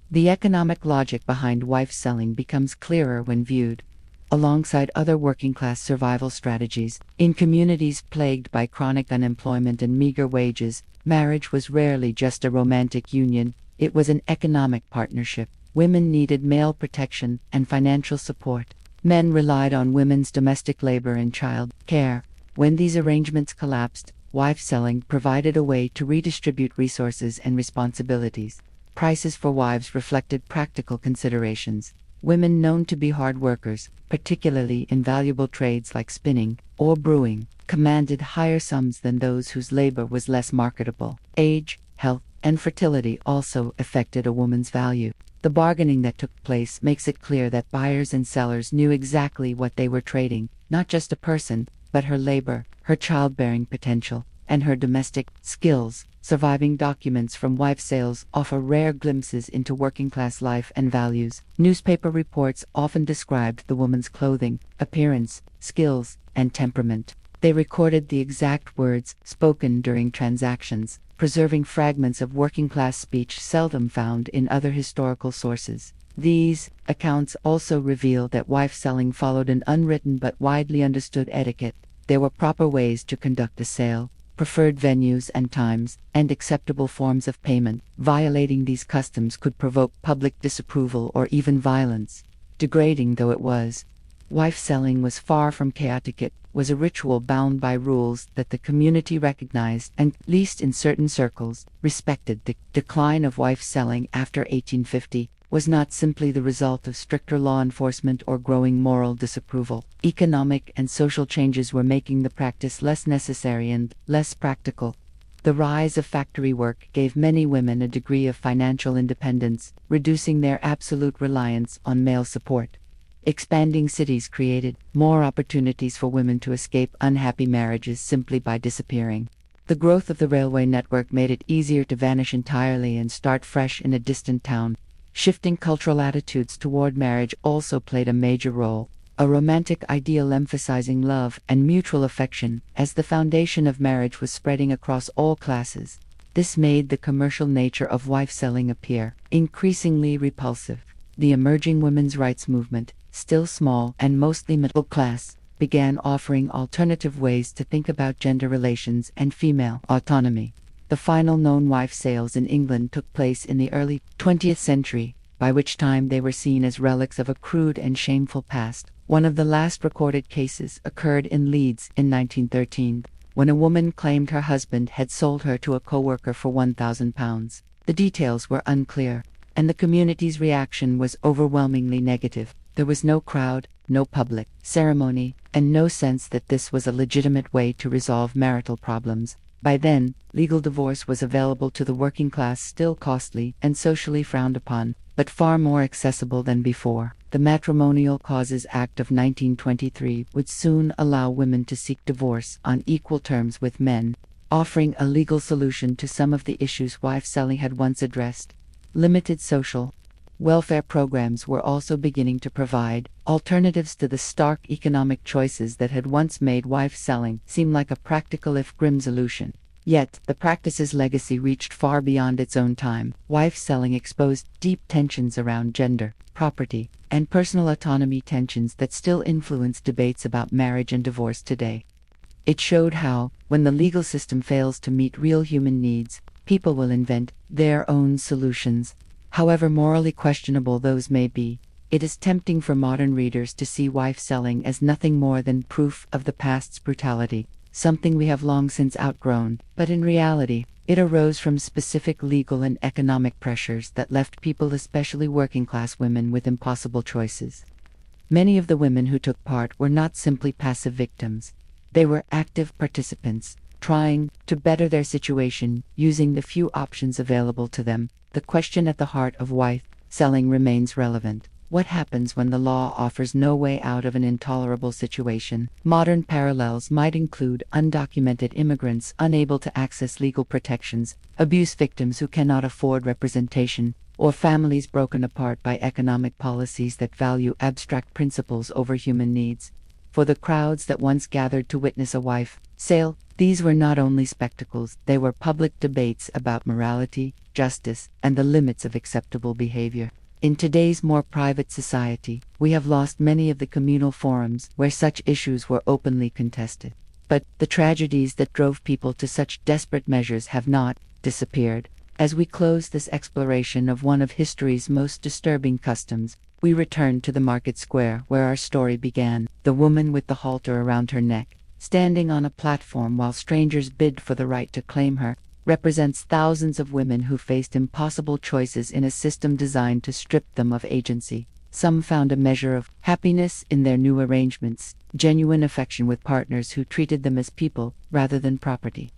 The economic logic behind wife selling becomes clearer when viewed alongside other working-class survival strategies. In communities plagued by chronic unemployment and meager wages, marriage was rarely just a romantic union, it was an economic partnership. Women needed male protection and financial support. Men relied on women's domestic labor and child care. When these arrangements collapsed, wife selling provided a way to redistribute resources and responsibilities. Prices for wives reflected practical considerations. Women known to be hard workers, particularly in valuable trades like spinning or brewing, commanded higher sums than those whose labor was less marketable. Age, health, and fertility also affected a woman's value. The bargaining that took place makes it clear that buyers and sellers knew exactly what they were trading, not just a person, but her labor, her childbearing potential, and her domestic skills. Surviving documents from wife sales offer rare glimpses into working-class life and values. Newspaper reports often described the woman's clothing, appearance, skills, and temperament. They recorded the exact words spoken during transactions, preserving fragments of working-class speech seldom found in other historical sources. These accounts also reveal that wife selling followed an unwritten but widely understood etiquette. There were proper ways to conduct a sale, preferred venues and times, and acceptable forms of payment. Violating these customs could provoke public disapproval or even violence. Degrading though it was, wife selling was far from chaotic. It was a ritual bound by rules that the community recognized and, at least in certain circles, respected. The decline of wife selling after 1850 was not simply the result of stricter law enforcement or growing moral disapproval. Economic and social changes were making the practice less necessary and less practical. The rise of factory work gave many women a degree of financial independence, reducing their absolute reliance on male support. Expanding cities created more opportunities for women to escape unhappy marriages simply by disappearing. The growth of the railway network made it easier to vanish entirely and start fresh in a distant town. Shifting cultural attitudes toward marriage also played a major role. A romantic ideal emphasizing love and mutual affection as the foundation of marriage was spreading across all classes. This made the commercial nature of wife selling appear increasingly repulsive. The emerging women's rights movement, still small and mostly middle class, began offering alternative ways to think about gender relations and female autonomy. The final known wife sales in England took place in the early 20th century, by which time they were seen as relics of a crude and shameful past. One of the last recorded cases occurred in Leeds in 1913, when a woman claimed her husband had sold her to a co-worker for £1,000. The details were unclear, and the community's reaction was overwhelmingly negative. There was no crowd, no public ceremony, and no sense that this was a legitimate way to resolve marital problems. By then, legal divorce was available to the working class, still costly and socially frowned upon, but far more accessible than before. The Matrimonial Causes Act of 1923 would soon allow women to seek divorce on equal terms with men, offering a legal solution to some of the issues wife selling had once addressed. Limited social welfare programs were also beginning to provide alternatives to the stark economic choices that had once made wife selling seem like a practical if grim solution. Yet, the practice's legacy reached far beyond its own time. Wife selling exposed deep tensions around gender, property, and personal autonomy, tensions that still influence debates about marriage and divorce today. It showed how, when the legal system fails to meet real human needs, people will invent their own solutions. However morally questionable those may be, it is tempting for modern readers to see wife selling as nothing more than proof of the past's brutality, something we have long since outgrown. But in reality, it arose from specific legal and economic pressures that left people, especially working-class women, with impossible choices. Many of the women who took part were not simply passive victims. They were active participants, trying to better their situation using the few options available to them. The question at the heart of wife selling remains relevant. What happens when the law offers no way out of an intolerable situation? Modern parallels might include undocumented immigrants unable to access legal protections, abuse victims who cannot afford representation, or families broken apart by economic policies that value abstract principles over human needs. For the crowds that once gathered to witness a wife sale, these were not only spectacles, they were public debates about morality, justice, and the limits of acceptable behavior. In today's more private society, we have lost many of the communal forums where such issues were openly contested. But the tragedies that drove people to such desperate measures have not disappeared. As we close this exploration of one of history's most disturbing customs, we return to the market square where our story began. The woman with the halter around her neck, standing on a platform while strangers bid for the right to claim her, represents thousands of women who faced impossible choices in a system designed to strip them of agency. Some found a measure of happiness in their new arrangements, genuine affection with partners who treated them as people rather than property.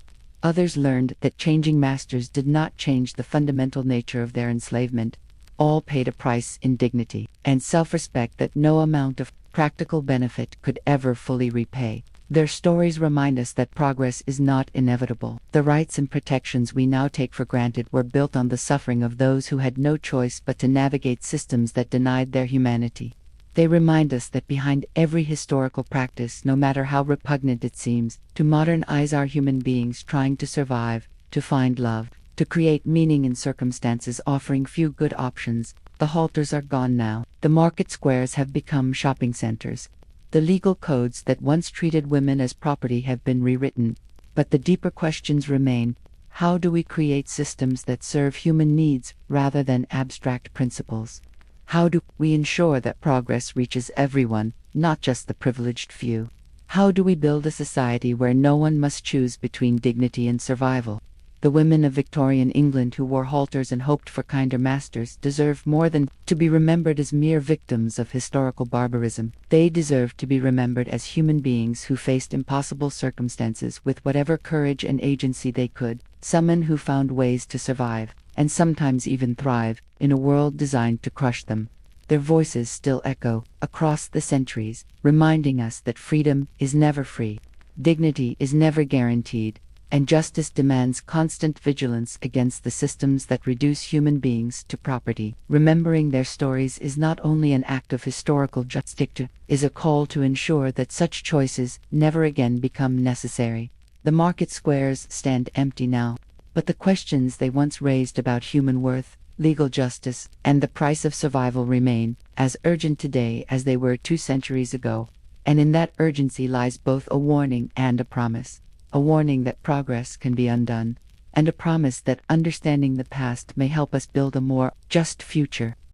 Others learned that changing masters did not change the fundamental nature of their enslavement. All paid a price in dignity and self-respect that no amount of practical benefit could ever fully repay. Their stories remind us that progress is not inevitable. The rights and protections we now take for granted were built on the suffering of those who had no choice but to navigate systems that denied their humanity. They remind us that behind every historical practice, no matter how repugnant it seems, to modern eyes are human beings trying to survive, to find love, to create meaning in circumstances offering few good options. The halters are gone now. The market squares have become shopping centers. The legal codes that once treated women as property have been rewritten, but the deeper questions remain. How do we create systems that serve human needs rather than abstract principles? How do we ensure that progress reaches everyone, not just the privileged few? How do we build a society where no one must choose between dignity and survival? The women of Victorian England who wore halters and hoped for kinder masters deserve more than to be remembered as mere victims of historical barbarism. They deserve to be remembered as human beings who faced impossible circumstances with whatever courage and agency they could, some who found ways to survive, and sometimes even thrive, in a world designed to crush them. Their voices still echo across the centuries, reminding us that freedom is never free, dignity is never guaranteed, and justice demands constant vigilance against the systems that reduce human beings to property. Remembering their stories is not only an act of historical justice, it is a call to ensure that such choices never again become necessary. The market squares stand empty now, but the questions they once raised about human worth, legal justice, and the price of survival remain as urgent today as they were 2 centuries ago. And in that urgency lies both a warning and a promise. A warning that progress can be undone, and a promise that understanding the past may help us build a more just future.